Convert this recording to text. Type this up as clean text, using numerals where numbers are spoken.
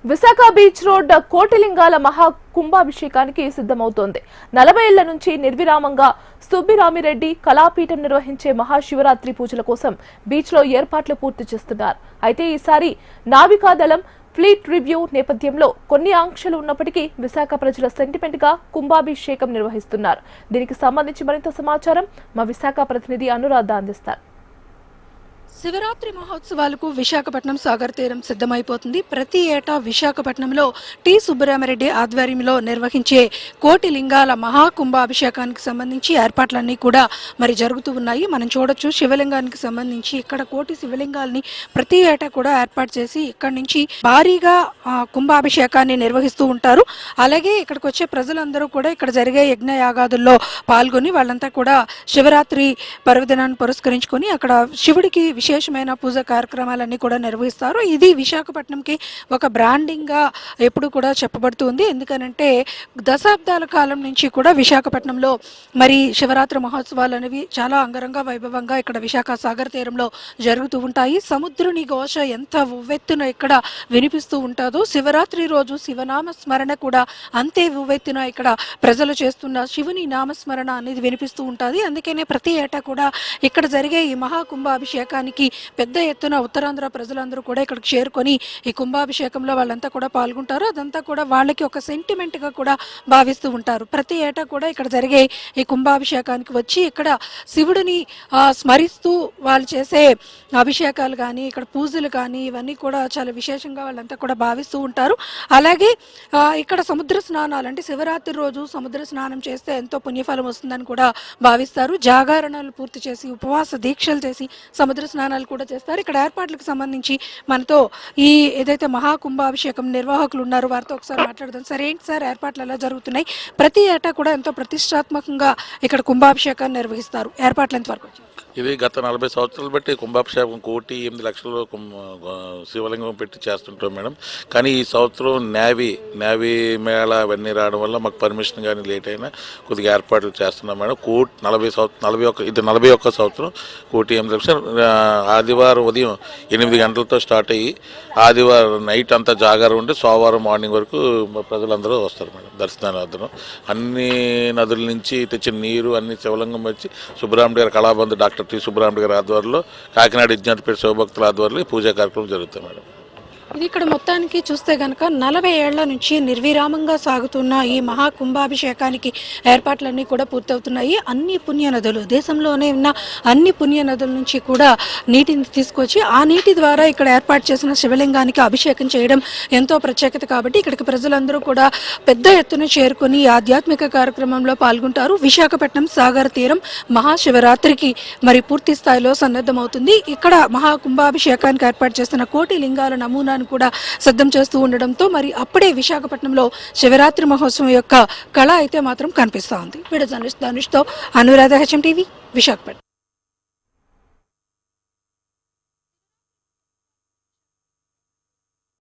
Visakha beach road Kotilingala మహా కుంభాభిషేకానికి సిద్ధమవుతోంది. 40 ఏళ్ల నుంచి నిర్విరామంగా సుబ్బిరామిరెడ్డి కళాపీఠం నిర్వహించే మహాశివరాత్రి పూజల కోసం బీచ్ లో ఏర్పాట్లు పూర్తి చేస్తున్నారు. అయితే ఈసారి నావికాదళం ఫ్లీట్ రివ్యూ నేపథ్యంలో కొన్ని ఆంక్షలు ఉన్నప్పటికీ విశాఖ ప్రజల సెంటిమెంట్ గా కుంభాభిషేకం నిర్వహిస్తున్నారు. దీనికి సంబంధించి మరింత సమాచారం మా విశాఖ ప్రతినిధి అనురాధ అందిస్తారు. శివరాత్రి మహోత్సవాలకు విశాఖపట్నం సాగర్ తీరం సిద్ధమైపోతుంది. ప్రతి ఏటా విశాఖపట్నంలో టి సుబ్బరామిరెడ్డి ఆధ్వర్యంలో నిర్వహించే కోటి లింగాల మహాకుంభాభిషేకానికి సంబంధించి ఏర్పాట్లన్నీ కూడా మరి జరుగుతూ ఉన్నాయి. మనం చూడొచ్చు, శివలింగానికి సంబంధించి ఇక్కడ కోటి శివలింగాల్ని ప్రతి ఏటా కూడా ఏర్పాటు చేసి ఇక్కడి నుంచి భారీగా కుంభాభిషేకాన్ని నిర్వహిస్తూ ఉంటారు. అలాగే ఇక్కడికి వచ్చే ప్రజలందరూ కూడా ఇక్కడ జరిగే యజ్ఞ యాగాదుల్లో పాల్గొని వాళ్ళంతా కూడా శివరాత్రి పర్వదినాన్ని పురస్కరించుకొని అక్కడ శివుడికి విశేషమైన పూజా కార్యక్రమాలన్నీ కూడా నిర్వహిస్తారు. ఇది విశాఖపట్నంకి ఒక బ్రాండింగ్ గా ఎప్పుడు కూడా చెప్పబడుతుంది. ఎందుకనంటే దశాబ్దాల కాలం నుంచి కూడా విశాఖపట్నంలో మరి శివరాత్రి మహోత్సవాలు అనేవి చాలా అంగరంగ వైభవంగా ఇక్కడ విశాఖ సాగర్ తీరంలో జరుగుతూ ఉంటాయి. సముద్రుని ఘోష ఎంత ఉవ్వెత్తున ఇక్కడ వినిపిస్తూ ఉంటుందో శివరాత్రి రోజు శివనామ స్మరణ కూడా అంతే ఉవ్వెత్తున ఇక్కడ ప్రజలు చేస్తున్న శివుని నామస్మరణ అనేది వినిపిస్తూ ఉంటుంది. అందుకనే ప్రతి ఏటా కూడా ఇక్కడ జరిగే ఈ మహాకుంభాభిషేకానికి పెద్ద ఎత్తున ఉత్తరాంధ్ర ప్రజలందరూ కూడా ఇక్కడికి చేరుకొని ఈ కుంభాభిషేకంలో వాళ్ళంతా కూడా పాల్గొంటారు. అదంతా కూడా వాళ్ళకి ఒక సెంటిమెంట్ గా కూడా భావిస్తూ ఉంటారు. ప్రతి ఏటా కూడా ఇక్కడ జరిగే ఈ కుంభాభిషేకానికి వచ్చి ఇక్కడ శివుడిని స్మరిస్తూ వాళ్ళు చేసే అభిషేకాలు కానీ ఇక్కడ పూజలు కానీ ఇవన్నీ కూడా చాలా విశేషంగా వాళ్ళంతా కూడా భావిస్తూ ఉంటారు. అలాగే ఇక్కడ సముద్ర స్నానాలు అంటే శివరాత్రి రోజు సముద్ర స్నానం చేస్తే ఎంతో పుణ్యఫలం వస్తుందని కూడా భావిస్తారు. జాగరణలు పూర్తి చేసి ఉపవాస దీక్షలు చేసి సముద్ర స్నానాలు కూడా చేస్తారు. ఇక్కడ ఏర్పాట్లకు సంబంధించి మనతో ఈ ఏదైతే మహాకుంభాభిషేకం నిర్వాహకులు ఉన్నారో వారితో ఒకసారి మాట్లాడదాం. సరే, ఏంటి సార్ ఏర్పాట్లు ఎలా జరుగుతున్నాయి? ప్రతి ఏటా కూడా ఎంతో ప్రతిష్టాత్మకంగా ఇక్కడ కుంభాభిషేకాన్ని నిర్వహిస్తారు. ఏర్పాట్లు ఎంతవరకు వచ్చాయి? ఇది గత 40 సంవత్సరాలు బట్టి కుంభాభిషేకం 1,08,00,000 శివలింగం పెట్టి చేస్తుంటాం మేడం. కానీ ఈ సంవత్సరం నేవీ మేళ అవన్నీ రావడం వల్ల మాకు పర్మిషన్ కానీ లేట్ అయినా కొద్దిగా ఏర్పాట్లు చేస్తున్నాం మేడం. 41 సంవత్సరం 1,08,00,000 ఆదివారం ఉదయం 8 గంటలతో స్టార్ట్ అయ్యి ఆదివారం నైట్ అంతా జాగారం ఉండి సోమవారం మార్నింగ్ వరకు ప్రజలందరూ వస్తారు మేడం. దర్శనార్థం అన్ని నదుల నుంచి తెచ్చిన నీరు అన్ని శివలింగం వచ్చి సుబ్బరామిరెడ్డి గారి కళాబంధు డాక్టర్ టి సుబ్బరామిరెడ్డి గారి ఆధ్వర్యంలో కాకినాడ విజ్ఞానపేట శివభక్తుల ఆధ్వర్యంలో పూజా కార్యక్రమం జరుగుతాయి మేడం. ఇది ఇక్కడ మొత్తానికి చూస్తే గనక 40 ఏళ్ల నుంచి నిర్విరామంగా సాగుతున్న ఈ మహాకుంభాభిషేకానికి ఏర్పాట్లన్నీ కూడా పూర్తవుతున్నాయి. అన్ని పుణ్య నదులు, దేశంలోనే ఉన్న అన్ని పుణ్య నదుల నుంచి కూడా నీటిని తీసుకొచ్చి ఆ నీటి ద్వారా ఇక్కడ ఏర్పాటు చేసిన శివలింగానికి అభిషేకం చేయడం ఎంతో ప్రత్యేకత. కాబట్టి ఇక్కడికి ప్రజలందరూ కూడా పెద్ద ఎత్తున చేరుకుని ఆధ్యాత్మిక కార్యక్రమంలో పాల్గొంటారు. విశాఖపట్నం సాగర్ తీరం మహాశివరాత్రికి మరి పూర్తి స్థాయిలో సన్నద్ధమవుతుంది. ఇక్కడ మహాకుంభాభిషేకానికి ఏర్పాటు చేస్తున్న కోటి లింగాల నమూనా కూడా సిద్ధం చేస్తూ ఉండడంతో మరి అప్పుడే విశాఖపట్నంలో శివరాత్రి మహోత్సవం యొక్క కళ అయితే మాత్రం కనిపిస్తూ ఉంది. వీడియో జర్నలిస్ట్ ధనుష్తో అనురాధ, HM టీవీ, విశాఖపట్నం.